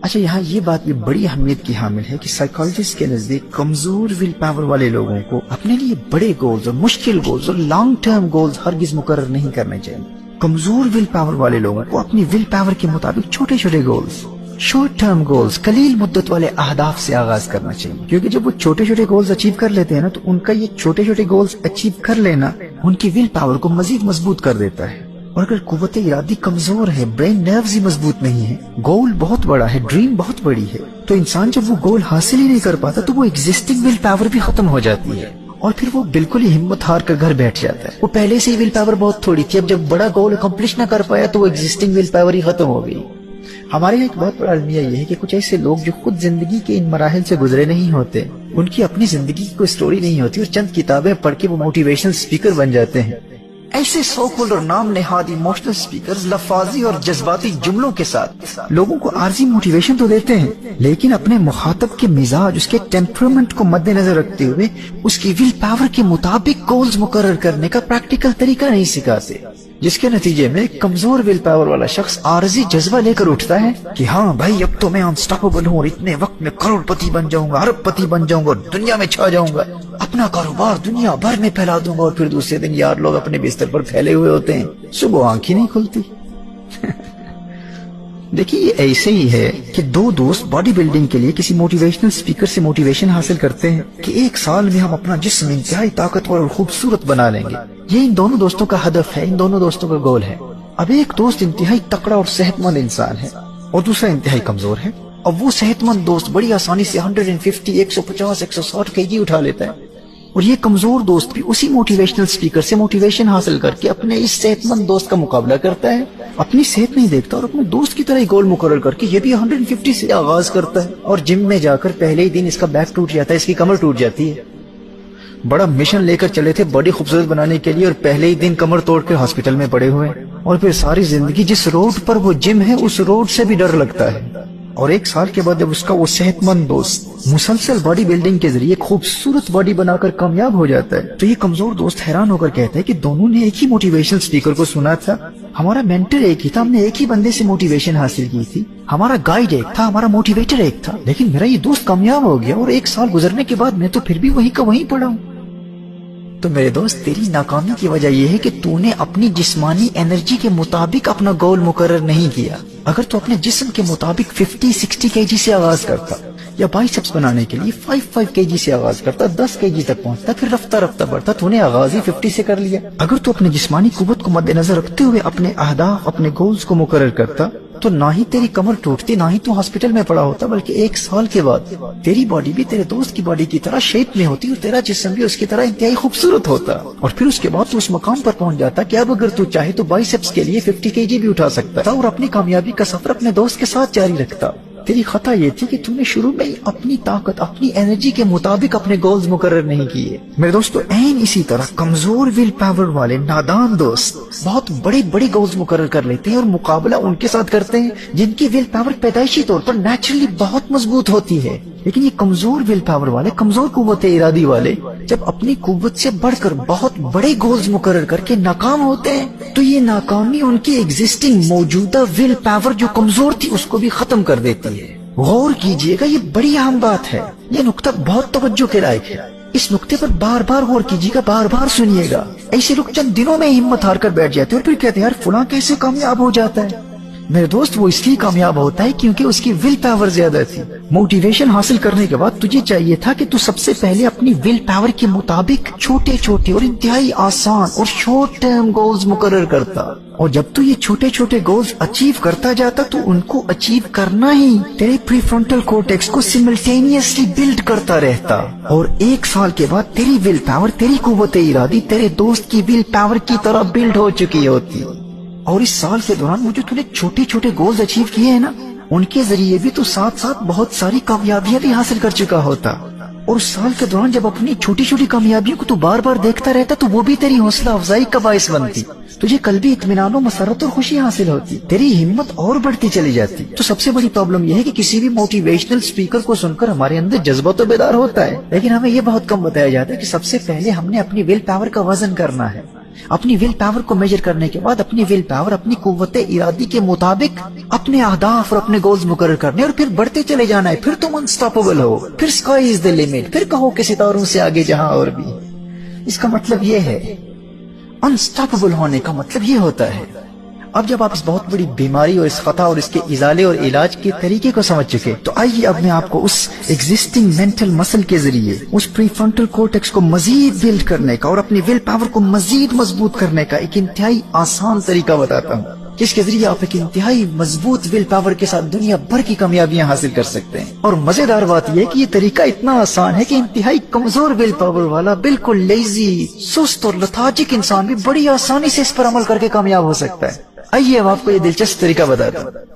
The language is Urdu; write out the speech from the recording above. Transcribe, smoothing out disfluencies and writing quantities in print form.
اچھا، یہاں یہ بات بھی بڑی اہمیت کی حامل ہے کہ سائیکالوجسٹ کے نزدیک کمزور ول پاور والے لوگوں کو اپنے لیے بڑے گولز اور مشکل گولز اور لانگ ٹرم گولز ہرگز مقرر نہیں کرنے چاہیے. کمزور ول پاور والے لوگوں کو اپنی ول پاور کے مطابق چھوٹے چھوٹے گولز، شارٹ ٹرم گولز، قلیل مدت والے اہداف سے آغاز کرنا چاہیے. کیونکہ جب وہ چھوٹے چھوٹے گولز اچیو کر لیتے ہیں نا، تو ان کا یہ چھوٹے چھوٹے گولز اچیو کر لینا ان کی ول پاور کو مزید مضبوط کر دیتا ہے. اور اگر قوت ارادی کمزور ہے، برین نروز ہی مضبوط نہیں ہے، گول بہت بڑا ہے، ڈریم بہت بڑی ہے، تو انسان جب وہ گول حاصل ہی نہیں کر پاتا تو وہ ایگزسٹنگ ول پاور بھی ختم ہو جاتی ہے، اور پھر وہ بالکل ہی ہمت ہار کر گھر بیٹھ جاتا ہے. وہ پہلے سے ہی ول پاور بہت تھوڑی تھی، اب جب بڑا گول اکمپلش نہ کر پایا تو وہ ایگزسٹنگ ول پاور ہی ختم ہو گئی. ہمارے یہاں ایک بہت بڑا المیہ یہ ہے کہ کچھ ایسے لوگ جو خود زندگی کے ان مراحل سے گزرے نہیں ہوتے، ان کی اپنی زندگی کی کوئی سٹوری نہیں ہوتی، اور چند کتابیں پڑھ کے وہ موٹیویشنل اسپیکر بن جاتے ہیں. ایسے سو کالڈ اور نام نہاد ایموشنل اسپیکرز لفاظی اور جذباتی جملوں کے ساتھ لوگوں کو عارضی موٹیویشن تو دیتے ہیں، لیکن اپنے مخاطب کے مزاج، اس کے ٹیمپرامنٹ کو مد نظر رکھتے ہوئے اس کی ول پاور کے مطابق گولز مقرر کرنے کا پریکٹیکل طریقہ نہیں سکھاتے، جس کے نتیجے میں ایک کمزور ول پاور والا شخص عارضی جذبہ لے کر اٹھتا ہے کہ ہاں بھائی، اب تو میں انسٹاپیبل ہوں اور اتنے وقت میں کروڑ پتی بن جاؤں گا، ارب پتی بن جاؤں گا اور دنیا میں چھا جاؤں گا، اپنا کاروبار دنیا بھر میں پھیلا دوں گا. اور پھر دوسرے دن یار لوگ اپنے بستر پر پھیلے ہوئے ہوتے ہیں، صبح آنکھ ہی نہیں کھلتی. دیکھیے، یہ ایسے ہی ہے کہ دو دوست باڈی بلڈنگ کے لیے کسی موٹیویشنل اسپیکر سے موٹیویشن حاصل کرتے ہیں کہ 1 سال میں ہم اپنا جسم انتہائی طاقتور اور خوبصورت بنا لیں گے. یہ ان دونوں دوستوں کا ہدف ہے، ان دونوں دوستوں کا گول ہے. اب ایک دوست انتہائی تکڑا اور صحت مند انسان ہے اور دوسرا انتہائی کمزور ہے. اب وہ صحت مند دوست بڑی آسانی سے 150، 150، 160 kg اٹھا لیتا ہے، اور یہ کمزور دوست بھی اسی موٹیویشنل اسپیکر سے موٹیویشن حاصل کر کے اپنے اس صحت مند دوست کا مقابلہ کرتا ہے. اپنی صحت نہیں دیکھتا اور اپنے دوست کی طرح ہی گول مقرر کر کے یہ بھی 150 سے آغاز کرتا ہے، اور جم میں جا کر پہلے ہی دن اس کا بیک ٹوٹ جاتا ہے، اس کی کمر ٹوٹ جاتی ہے. بڑا مشن لے کر چلے تھے باڈی خوبصورت بنانے کے لیے، اور پہلے ہی دن کمر توڑ کے ہاسپٹل میں پڑے ہوئے، اور پھر ساری زندگی جس روڈ پر وہ جم ہے اس روڈ سے بھی ڈر لگتا ہے. اور 1 سال کے بعد جب اس کا وہ صحت مند دوست مسلسل باڈی بلڈنگ کے ذریعے خوبصورت باڈی بنا کر کامیاب ہو جاتا ہے، تو یہ کمزور دوست حیران ہو کر کہتا ہے کہ دونوں نے ایک ہی موٹیویشن اسپیکر کو سنا تھا، ہمارا مینٹر ایک ہی تھا، ہم نے ایک ہی بندے سے موٹیویشن حاصل کی تھی، ہمارا گائیڈ ایک تھا، ہمارا موٹیویٹر ایک تھا، لیکن میرا یہ دوست کامیاب ہو گیا اور 1 سال گزرنے کے بعد میں تو پھر بھی وہیں کا وہیں پڑا ہوں. تو میرے دوست، تیری ناکامی کی وجہ یہ ہے کہ تو نے اپنی جسمانی انرجی کے مطابق اپنا گول مقرر نہیں کیا. اگر تو اپنے جسم کے مطابق 50-60 kg سے آغاز کرتا، یا بائسپس بنانے کے لیے 5 kg سے آغاز کرتا، 10 kg تک پہنچتا، پھر رفتہ رفتہ بڑھتا، تو نے آغاز ہی 50 سے کر لیا. اگر تو اپنے جسمانی قوت کو مد نظر رکھتے ہوئے اپنے اہداف، اپنے گولز کو مقرر کرتا، تو نہ ہی تیری کمر ٹوٹتی، نہ ہی تو ہاسپٹل میں پڑا ہوتا، بلکہ 1 سال کے بعد تیری باڈی بھی تیرے دوست کی باڈی کی طرح شیپ میں ہوتی، اور تیرا جسم بھی اس کی طرح انتہائی خوبصورت ہوتا. اور پھر اس کے بعد تو اس مقام پر پہنچ جاتا کہ اب اگر تو چاہے تو بائسپس کے لیے 50 kg بھی اٹھا سکتا تھا، اور اپنی کامیابی کا سفر اپنے دوست کے ساتھ جاری رکھتا. تیری خطا یہ تھی کہ تم نے شروع میں ہی اپنی طاقت، اپنی انرجی کے مطابق اپنے گولز مقرر نہیں کیے. میرے دوستو، عین اسی طرح کمزور ول پاور والے نادان دوست بہت بڑے بڑے گولز مقرر کر لیتے ہیں، اور مقابلہ ان کے ساتھ کرتے ہیں جن کی ول پاور پیدائشی طور پر نیچرلی بہت مضبوط ہوتی ہے. لیکن یہ کمزور ول پاور والے، کمزور قوت ارادی والے جب اپنی قوت سے بڑھ کر بہت بڑے گولز مقرر کر کے ناکام ہوتے ہیں، تو یہ ناکامی ان کی ایگزسٹنگ موجودہ ول پاور جو کمزور تھی اس کو بھی ختم کر دیتی ہے. غور کیجئے گا، یہ بڑی اہم بات ہے، یہ نقطہ بہت توجہ کے لائق ہے. اس نقطے پر بار بار غور کیجئے گا، بار بار سنیے گا. ایسے لوگ چند دنوں میں ہمت ہار کر بیٹھ جاتے ہیں اور پھر کہتے ہیں یار فلاں کیسے کامیاب ہو جاتا ہے. میرے دوست، وہ اس لیے کامیاب ہوتا ہے کیونکہ اس کی ول پاور زیادہ تھی. موٹیویشن حاصل کرنے کے بعد تجھے چاہیے تھا کہ تو سب سے پہلے اپنی ول پاور کے مطابق چھوٹے چھوٹے اور انتہائی آسان اور شارٹ ٹرم گولز مقرر کرتا، اور جب تو یہ چھوٹے چھوٹے گولز اچیو کرتا جاتا تو ان کو اچیو کرنا ہی تیرے پری فرنٹل کورٹیکس کو سملٹینیسلی بلڈ کرتا رہتا، اور 1 سال کے بعد تیری ول پاور، تیری قوت ارادی تیرے دوست کی ول پاور کی طرح بلڈ ہو چکی ہوتی. اور اس سال کے دوران وہ جو تو نے چھوٹے چھوٹے گولز اچیو کیے ہیں نا، ان کے ذریعے بھی تو ساتھ ساتھ بہت ساری کامیابیاں بھی حاصل کر چکا ہوتا. اور اس سال کے دوران جب اپنی چھوٹی چھوٹی کامیابیوں کو تو بار بار دیکھتا رہتا تو وہ بھی تیری حوصلہ افزائی کا باعث بنتی. تجھے قلبی اطمینان و مسرت اور خوشی حاصل ہوتی، تیری ہمت اور بڑھتی چلی جاتی. تو سب سے بڑی پرابلم یہ ہے کہ کسی بھی موٹیویشنل اسپیکر کو سن کر ہمارے اندر جذبہ تو بیدار ہوتا ہے، لیکن ہمیں یہ بہت کم بتایا جاتا ہے کہ سب سے پہلے ہم نے اپنی ول پاور کا وزن کرنا ہے. اپنی ول پاور کو میجر کرنے کے بعد اپنی ول پاور اپنی قوت ارادی کے مطابق اپنے اہداف اور اپنے گولز مقرر کرنے اور پھر بڑھتے چلے جانا ہے. پھر تم انسٹاپیبل ہو, پھر اسکائی از دی لمٹ, پھر کہو کہ ستاروں سے آگے جہاں اور بھی. اس کا مطلب یہ ہے, انسٹاپیبل ہونے کا مطلب یہ ہوتا ہے. اب جب آپ اس بہت بڑی بیماری اور اس خطا اور اس کے ازالے اور علاج کے طریقے کو سمجھ چکے, تو آئیے اب میں آپ کو اس ایگزسٹنگ مینٹل مسل کے ذریعے اس پری فرنٹل کورٹیکس کو مزید بلڈ کرنے کا اور اپنی ول پاور کو مزید مضبوط کرنے کا ایک انتہائی آسان طریقہ بتاتا ہوں, جس کے ذریعے آپ ایک انتہائی مضبوط ول پاور کے ساتھ دنیا بھر کی کامیابیاں حاصل کر سکتے ہیں. اور مزیدار بات یہ ہے کہ یہ طریقہ اتنا آسان ہے کہ انتہائی کمزور ول پاور والا, بالکل لیزی, سست اور لتھارجک انسان بھی بڑی آسانی سے اس پر عمل کر کے کامیاب ہو سکتا ہے. آئیے اب آپ کو یہ دلچسپ طریقہ بتاتا ہوں.